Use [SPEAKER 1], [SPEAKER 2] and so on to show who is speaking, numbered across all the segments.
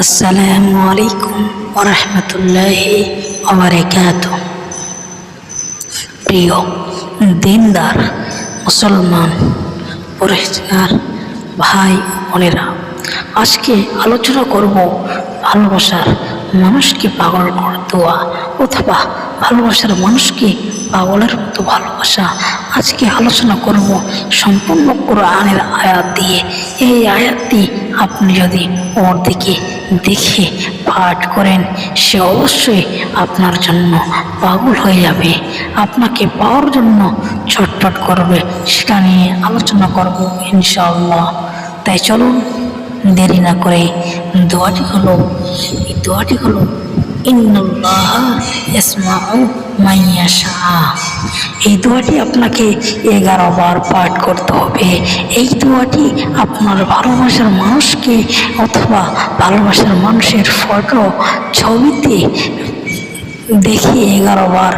[SPEAKER 1] আসসালামু আলাইকুম ওয়া রাহমাতুল্লাহি ওয়া বারাকাতুহু। প্রিয় দিনদার মুসলমান পরিষ্কার ভাই বোনেরা, আজকে আলোচনা করব ভালোবাসার মানুষকে পাগল করে দেওয়া অথবা ভালোবাসার মানুষকে পাগলের মতো ভালোবাসা। আজকে আলোচনা করব সম্পূর্ণ কোরআনের আয়াত দিয়ে। এই আয়াতটি আপনি যদি ওর দিকে দেখে পাঠ করেন, সে অবশ্যই আপনার জন্য পাগল হয়ে যাবে, আপনাকে পাওয়ার জন্য ছটফট করবে। সেটা নিয়ে আলোচনা করব ইনশাআল্লাহ। তাই চলুন দেরি না করে এই দোয়াটি হলো ইন্নাল্লাহা ইয়াসমাউ মান ইয়াশা। এই দোয়াটি আপনাকে 11 বার পাঠ করতে হবে। এই দোয়াটি আপনার ভালোবাসার মানুষকে অথবা ভালোবাসার মানুষের ফটো ছবিতে দেখে 11 বার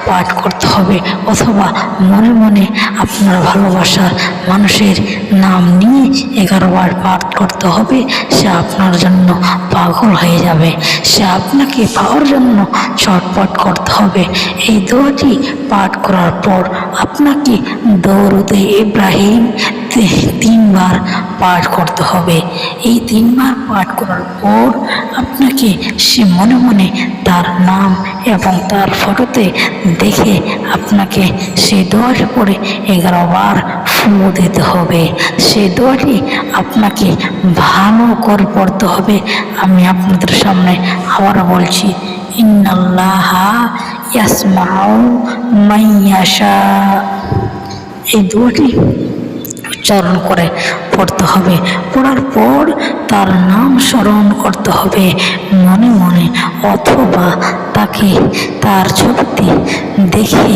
[SPEAKER 1] পাঠ করতে হবে, অথবা মনে মনে আপনার ভালোবাসার মানুষের নাম নিয়ে 11 বার পাঠ করতে হবে। সে আপনার জন্য পাগল হয়ে যাবে, সে আপনাকে পাওয়ার জন্য ছটফট করতে হবে। এই দোয়াটি পাঠ করার পর আপনাকে দরুদে ইব্রাহিম 3 বার পাঠ করতে হবে। এই 3 বার পাঠ করার পর আপনাকে সে মনে মনে তার নাম এবং তার ফটোতে দেখে আপনাকে সেই দোয়াটি পড়ে 11 বার ফু দিতে হবে। সেই দোয়াটি আপনাকে ভালো করে পড়তে হবে। আমি আপনাদের সামনে আবার বলছি, ইন্নাল্লাহা ইয়াসমাউ মান ইয়াশা। এই দোয়াটি উচ্চারণ করে পড়তে হবে। পড়ার পর তার নাম স্মরণ করতে হবে মনে মনে, অথবা তাকে তার ছবিতে দেখে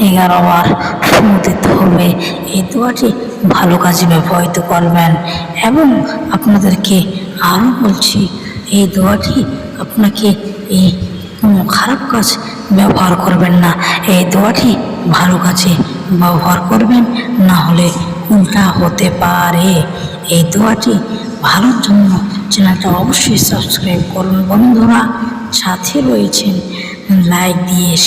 [SPEAKER 1] 11 বার ফু দিতে হবে। এই দোয়াটি ভালো কাজে ব্যবহৃত করবেন। এবং আপনাদেরকে আরও বলছি, এই দোয়াটি আপনাকে এই কোনো খারাপ কাজ ব্যবহার করবেন না, এই দোয়াটি ভালো কাজে ব্যবহার করবেন, না হলে উল্টা হতে পারে। এই দোয়াটি ভালোর জন্য চ্যানেলটা অবশ্যই সাবস্ক্রাইব করুন। বন্ধুরা সাথে রয়েছেন, লাইক দিয়ে